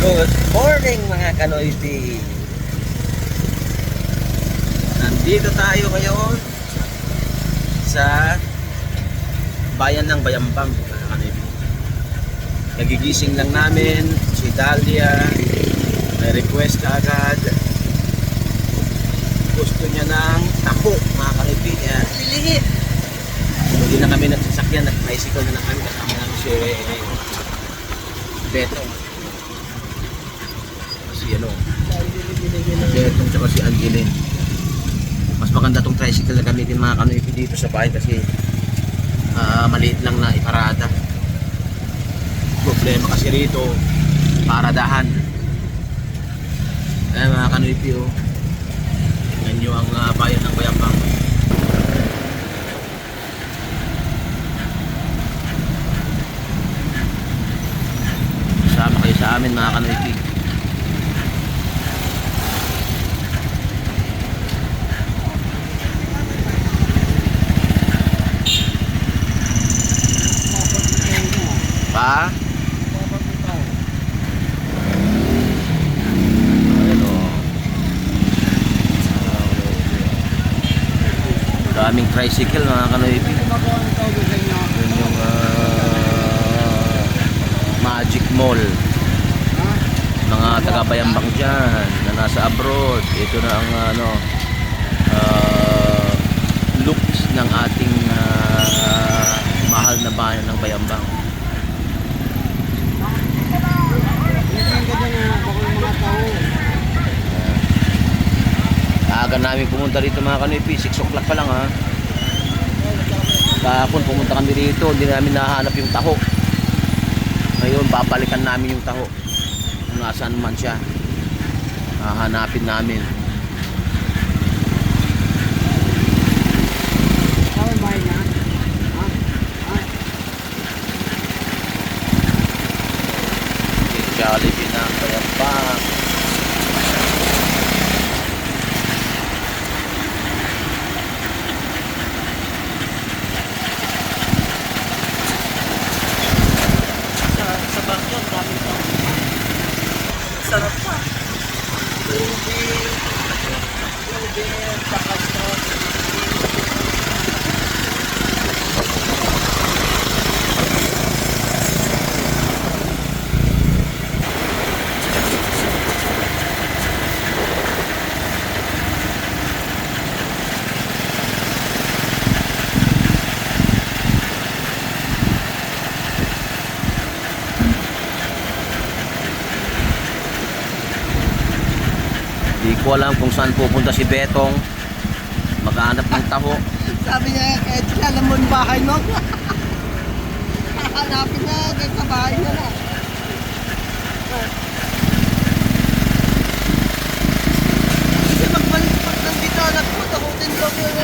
Good morning mga kanoypi. Nandito tayo ngayon sa bayan ng Bayambang mga kanoypi. Nagigising lang namin si Dalia. May request agad. Gusto niya ng tapo mga kanoypi. Lilihit. Hindi na kami nagsasakyan. Nag-bicycle na kami kasama namin si Beto. Si Betong tsaka si Angeline. Mas maganda tong tricycle na gamitin mga kanoypi dito sa bahay kasi maliit lang na iparada. Problema kasi rito paradahan. Ayan mga kanoypi, oh. Tingnan nyo ang bayan ng Bayambang. Sama kayo sa amin mga kanoypi. Pa? Ayan o. Daming tricycle mga kanoypi. Yun yung Magic Mall. Mga taga Bayambang dyan na nasa abroad. Ito na ang looks ng ating mahal na bayan ng Bayambang. Aga namin pumunta dito mga kanoypi, 6 o'clock pa lang ha. Kahapon pumunta kami dito, hindi namin nahanap yung taho. Ngayon babalikan namin yung taho. Kung nasaan man siya, hahanapin namin. Jollibee na Bayambang. Sa bangko, dami pa. Sarap pa. Tubig, saka sauce. Hindi ko alam kung saan pupunta si Betong. Maghanap ng taho. Sabi niya, alam mo yung bahay mo? Hanapin na, dyan sa bahay niya na. Kasi magbalik pa ng dito, anak mo, takutin lang yun.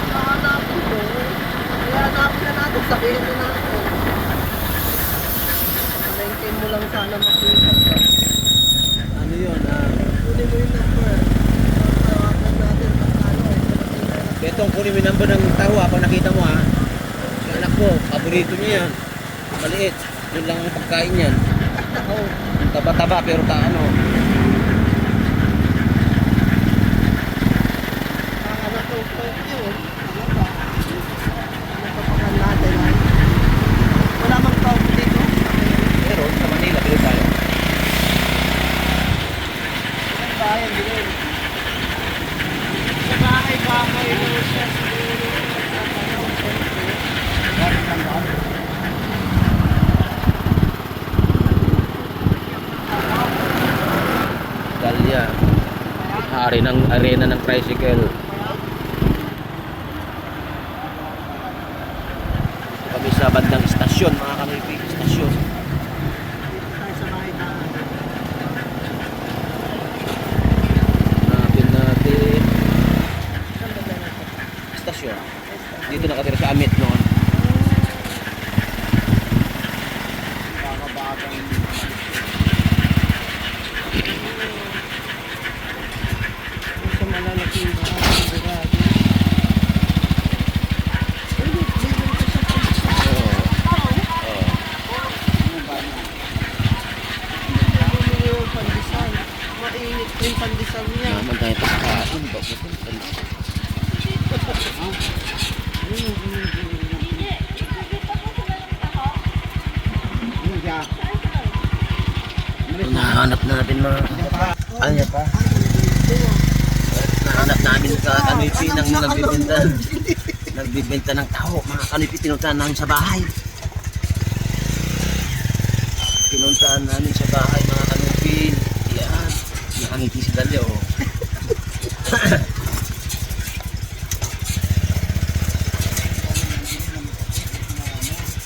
Hanapin mo. Kaya hanapin na natin, sabihin na natin. Maintain mo lang sana makita ka. Ano yun? Kunin mo yung number. Tawagan natin pag Betong, kunin mo yung number ng taho pag nakita mo ha. Yung anak ko, paborito niya yan. Maliit. Yun lang ang pagkain yan. Ang taba-taba pero ano. Wala mang tao dito. Pero sa Manila, pero tayo. Bayan din. Sa bahay-bahay mo siya siguro. Dalia. Hari ng arena ng tricycle. Dito kami sa bandang istasyon mga kanoypi. Istasyon. Sa bahay na. Hanapin natin. Istasyon. Dito nakatira sa Amit noon. Sa malalaking bahay. yung pandesal niya. Naman tayo pagkain. Bakit? Nahanap natin mga... Ano niya pa? Nahanap namin sa kanipi ng nagbibenta ng tao. Mga kanipi, tinuntahan namin sa bahay. Tinuntahan namin sa bahay mga kanipi. Yan. Nakangiti si Dalio.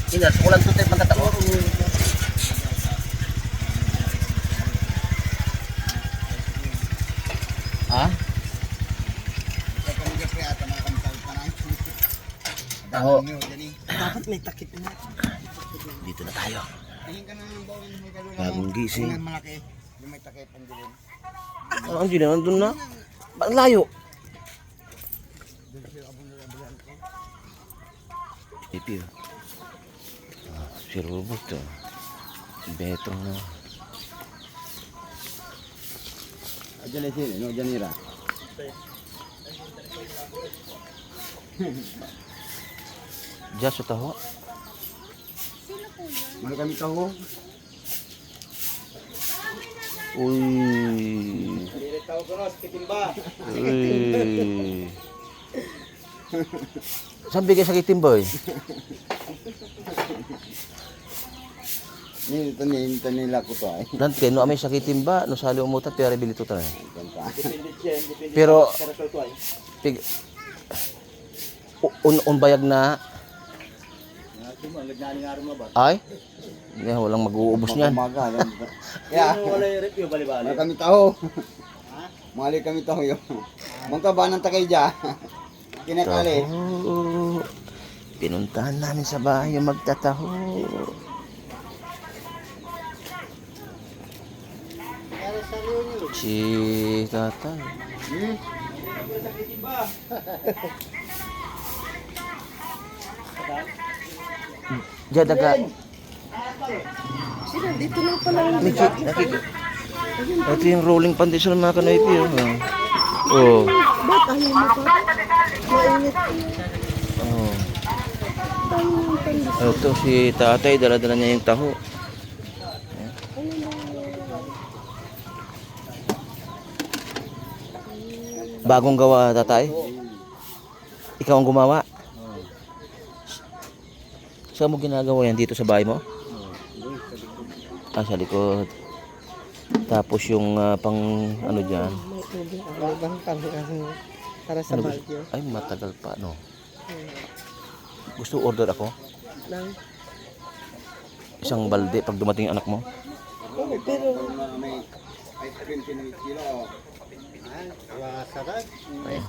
Ina, sukulan to tayo pagkatao. Ha? Taho. Dapat may takip na. Dito na tayo. Bagong gising. Yung may takip ang dilim. Ang hindi naman doon na. Ba't layo? Ito yun. Si Robot to. Betong na. Diyan na sila, no? Diyan nila. Diyan sa taho. Mana kami tahu. Uy. Hindi tahu keras, ketimba. Uy. Saan bigay sa kitimboy? Nito nila ko to ay. Nanti, no amay sakitin ba? No sali umutan, pero bilito tayo. Pero, pig, unbayag na, ay? Hindi, walang mag-uubos niyan. Ya. Mana kami tahu. Mali kami tahu yo. Mangka ba nang takay ja? Kinakali. Taho. Pinuntahan namin sa bahay yung magtataho. Si tatay. Diyan daga. Sila, dito lang pala. Ito yung rolling pandesal mga kanoypi. Oh. Ba't ayaw mo pa? Mainit. Oh. Tayo ng pandesal. Ito si tatay, dala-dala niya yung taho. Bagong gawa, tatay? Ikaw ang gumawa? Saan mo ginagawa yan? Dito sa bahay mo? Ah, sa likod. Tapos yung pang ano dyan? May tubig. Ano bang para sa Ano ba? bagyo? Ay, matagal pa, no? Gusto order ako? Nang? Isang balde pag dumating yung anak mo? Oo, pero May ice cream kilo. Sarap. Ayan.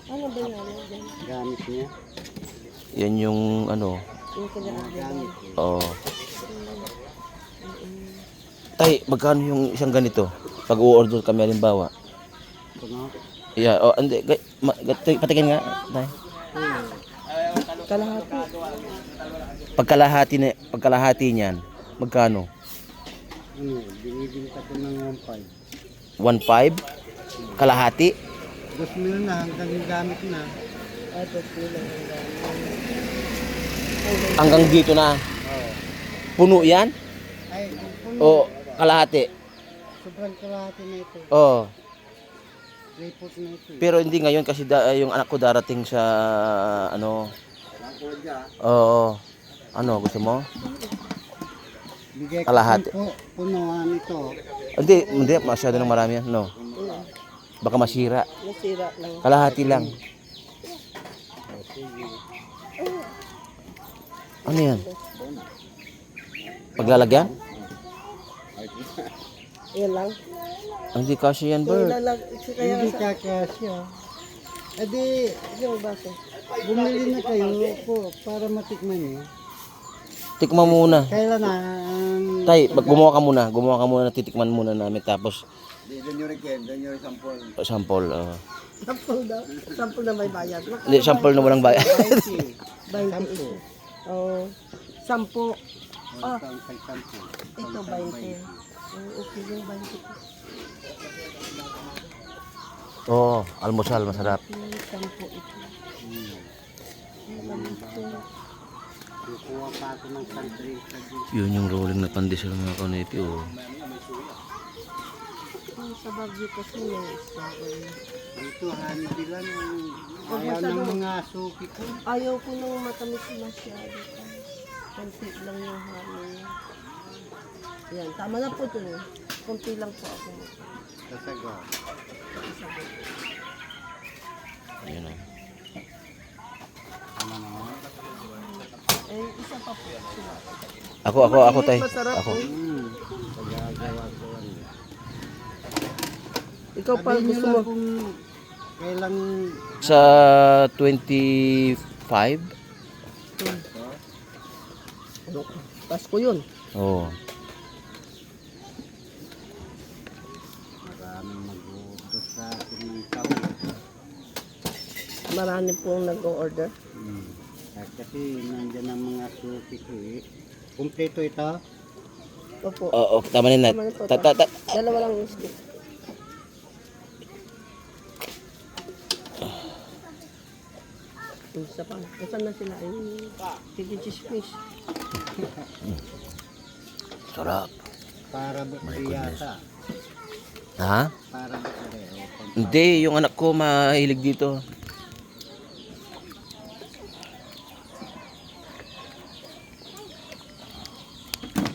ano ba yan? Dyan? Gamit niya. Yan yung ano. Yung kanya-kanya. Oh. Tay, magkano yung isang ganito? Pag u-order kami halimbawa. Yeah, oh, hindi. Patikin nga. Tay. Kalahati. Pagkalahati niyan, magkano? Ano, binibinta ko ng 1.5. 1.5? Kalahati? 2,000 na hanggang gamit na. Ay, tapos lang ang dami. Hanggang dito na. Puno yan? Ay, O kalahati? sobrang kalahati na ito. Oh. Report na ito. Pero hindi ngayon kasi yung anak ko darating sa ano. Ako dyan. Oo. Ano gusto mo? Bigay ko Kalahati. punuan ito. Hindi masyado nang marami yan, no. Baka masira. Nasira lang. Kalahati lang. Ano yan? Paglalagyan? Yan lang. Hindi kasi yan, Kung Bert. kaya Hindi sa... kakasya. E di, Yung baso. bumili na kayo po para matikman niyo. Tikman muna. Kailan na? Tay, gumawa ka muna, titikman muna namin tapos Doon yung rekin, doon yung sample. sample. Sample daw. Sample na may bayad. Hindi, sample na walang bayad. 20. Oh, 10. Ah, Sample. ito 20. Okay yung balik ko. Oo, almusal, masarap. Yung sampo ito. Kukuha pa ako ng country sa Yun yung rolling na pandesal mga kanepi, oh. Yung sa Baguio kasi may strawberry. Dito, honey dilan yung ayaw ng mga suki ko. Ayaw ko nang matamis masyado. Konti lang yung honey. Yan, tama na po ito. Konti lang po ako. Sasaga. Ayun, oh. Ano na? Eh, isa pa po sila. Ako, tay. Masarap, Ako. Pagagawa ko lang. Ikaw pa Sabihin gusto nyo mo. lang kung kailang Sa 25? Ano? Pasko yun. Oo. maraming mag-order sa akin ng taon. Marami pong nag-order. Kasi nandyan ang mga suki ko eh. Kumpleto ito? Opo. Oo, tama na Tama na po, net. Dalawa lang yung stick. Isa pa. Saan na sila? Yung chicken cheese fish. Sarap. Para ba yata? Ha? Para ba pareho? Hindi, yung anak ko mahilig dito.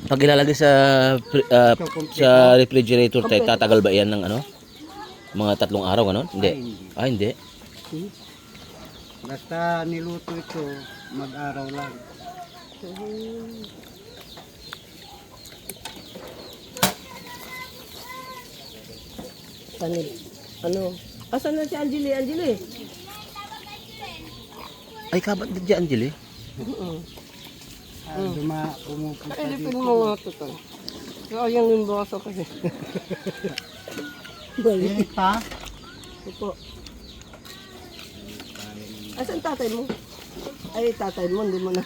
Pag ilalagay sa sa refrigerator tayo, tatagal ba yan ng ano? Mga 3 araw, ano? Hindi. Ah, hindi. Basta niluto ito, mag-araw lang. Sanib. Ano? Asan na si Angeli? Angeli? Ay, kabat din dyan, Angeli. Pumupunta Ilipin dito. mo nga ito to. Sayang yung baso kasi. Balik. Yan pa? Ito. Asan tatay mo? Ay, tatay mo, hindi mo na.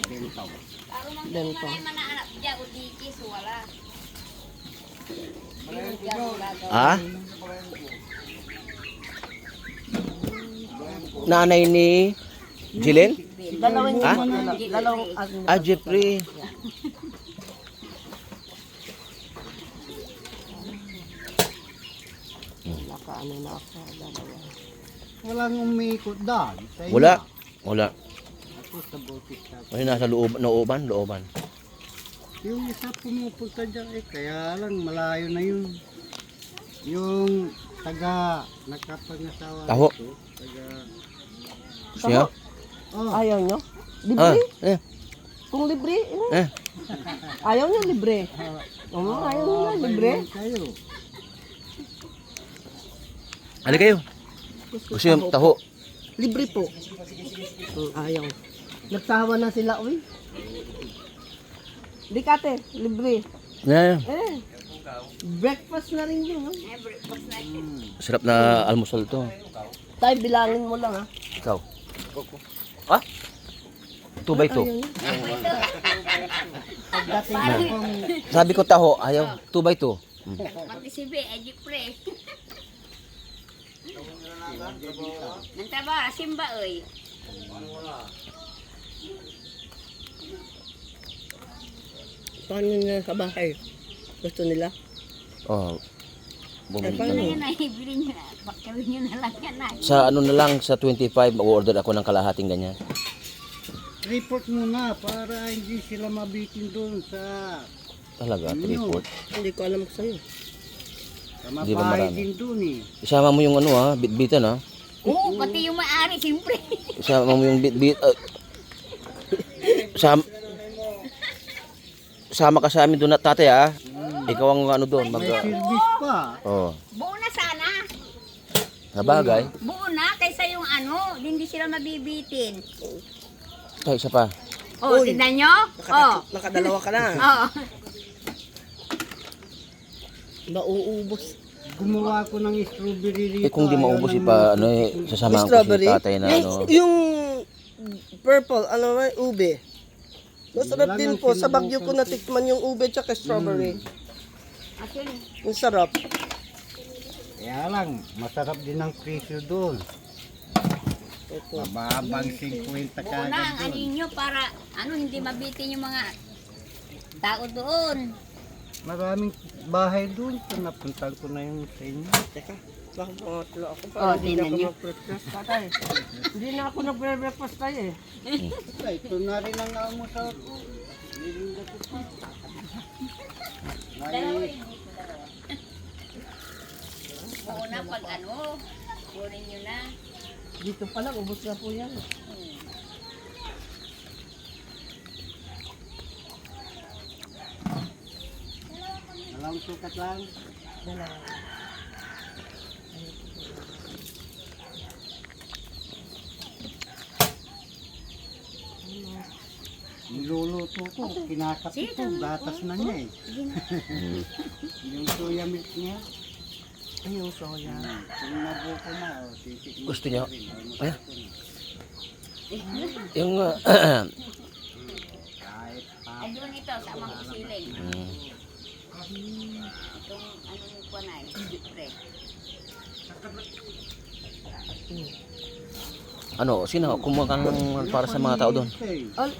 Bentaw. Ganito. Ah? Nanay ni Jillian? Dalawang Ha? dalawang Ah, Jeffrey. Nakaano na ako. Dalawa. Walang umikot dahil. Sa inyo. Wala. Wala. Ako sa Bautista. Ay, nasa looban. Yung isa pumupunta dyan eh, kaya lang malayo na yun. Yung taga nakapangasawa Taho. dito, taga Siya? oh, Ayaw nyo? Ah, Libre? Kung libre, ayaw nyo libre. Oo, ayaw nyo na libre. bayad kayo. Halika kayo. Gusto yung taho. Libre po. Ayaw. Nagsawa na sila, uy. Di kate, libre. Yeah. Breakfast na rin yun. Sarap na almusal to. Tayo, bilangin mo lang, ha. Ikaw. Ah? 2 by 2. Ayaw nyo. Pagdating akong Sabi ko taho, ayaw. 2 by 2. Mati si B, edi pre. Nantaba, simba oy. Paano nila sa bahay? Gusto nila? Oh. Bumili Paano? kami. Yan ay, bili nyo na. Bakawin nyo na lang yan ay. Sa ano na lang, sa 25, mag-order ako ng kalahating ganyan. report muna para hindi sila mabitin doon sa Talaga, 3/4. Hindi ko alam sa'yo. Di ba mabahay marami? din doon eh. Isama mo yung ano ha, bitbitan ha. Oo, pati yung may-ari, siyempre. Isama mo yung bitbit. Sama ka sa amin doon at tatay ha. Ikaw ang ano doon. May service pa. Oh, Buo na sana. sa bagay. Buo na, kaysa yung ano, hindi sila mabibitin. Ito, isa pa. Oh, Uy. tignan nyo? Oh. Nakadalawa ka na. Oo. Mauubos. Gumawa ko ng strawberry rito. Eh kung di maubos ipa, ano eh, sasamahan ko si Strawberry? tatay na ano. Yung purple, ano ba, ube. Masarap Wala din nang po. Sa Baguio ko sinubukan natikman yung ube tsaka strawberry. Akin, Ang sarap. Kaya lang, masarap din ang presyo doon. Ito. Mababang 50 buo kagad na ang doon. anin nyo para hindi mabitin yung mga tao doon. Maraming bahay doon. So, napuntan ko na yung sa inyo. Teka, baka pangatlo ako pa. Oh, Hindi na tingnan ako niyo. mag-breakfast tatay. Hindi na ako nagbre-breakfast tayo eh. Ito na rin ang almusal ko. Nilinggo ko pa. May Buo na pag kunin nyo na. Dito pa lang, ubos na po yan. dalawang sukat lang. Niluluto ko, kinakapit ko, gatas na niya eh. Yung soya milk niya. Ay, yung soya. Kung nabuko na, titikman Gusto niyo? ko rin. Ay, yung Kahit pa. Ay, doon ito, sa mga kusiling. mm, Itong yung panay, pre. ano, sino kumuha ka ng para sa mga tao doon?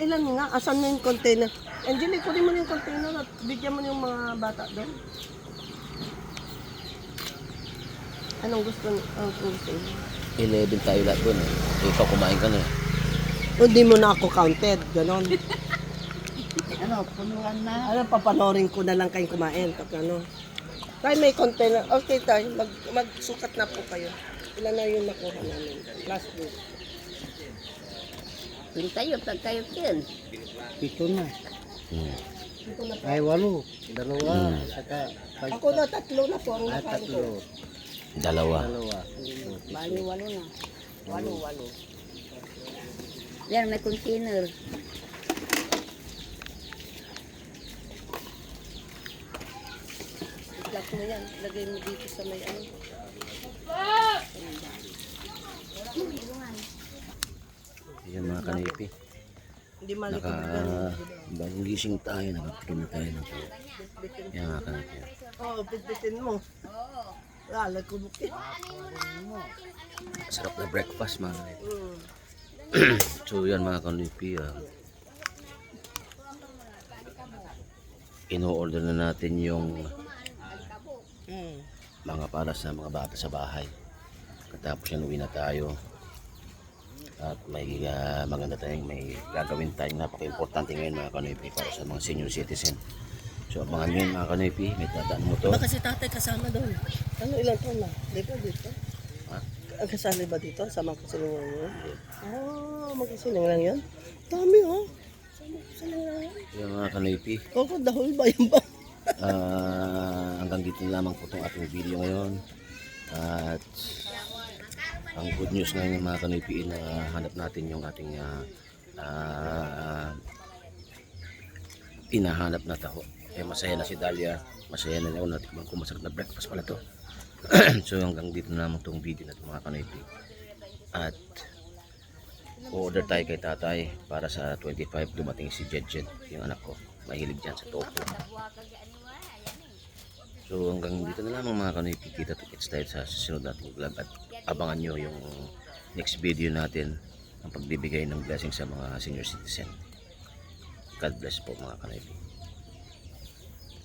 Ilan nga? Asan na yung container? Angelique, kunin mo na yung container at bigyan mo na yung mga bata doon. Anong gusto niyo? 11 tayo lahat doon eh. Ikaw kumain ka na eh. Hindi mo na ako counted, ganon. Ano, punuan na. Ano, papanorin ko na lang kayong kumain. Pag ano. Tayo may container. Okay tayo, magsukat na po kayo. Ilan na yung nakuha namin? Last week. Hindi tayo, pag kayo din. 7 na. Mm. Ito na po. Ay, 8. Dalawa. Saka, Ako na, 3 na po ang nakain ko. 3. Dalawa. Dalawa. Bali, 8 na. 8. Yan, may container. Itlak mo yan. Lagay mo dito sa may ano. Yan mga kanipi. Hindi malikot Naka yan. bagong gising tayo, nakapinom na tayo ng yan mga kanipi. Oo, pitpitin mo. Lalo ko bukit. Sarap na breakfast mga kanipi. Mm. So yan mga kanipi, ino-order na natin yung Mm. mga para sa mga bata sa bahay. Katapos yan uwi na tayo. At may maganda tayong may gagawin tayong napaka-importante ngayon mga kanipi para sa mga senior citizen. So abangan nyo yun mga kanipi, may dadaan mo to. Baka si tatay kasama doon. Ano, ilan taon na? Dito, dito. Ha? Ang kasali ba dito? Sa mga kasalingan niyo? Ah, magkasiling lang yan? Dami oh. Sa mga kasalingan yan. Yan mga kanipi. Koko, dahol ba yun ba? Hanggang dito na lamang po itong ating video ngayon. At ang good news ngayon mga kanipi na hanap natin yung ating hinahanap na taho. Eh, masaya na si Dalia, masaya na ako natin kung masarap na breakfast pala to. So hanggang dito na lamang itong video na ito mga kanipi. At order tayo kay tatay para sa 25 dumating si Jedjed, yung anak ko. Mahilig dyan sa tofu. So hanggang dito na lamang mga kanipi, kita-kits tayo sa susunod nating vlog at abangan nyo yung next video natin ang pagbibigay ng blessing sa mga senior citizen. God bless po mga kanipi.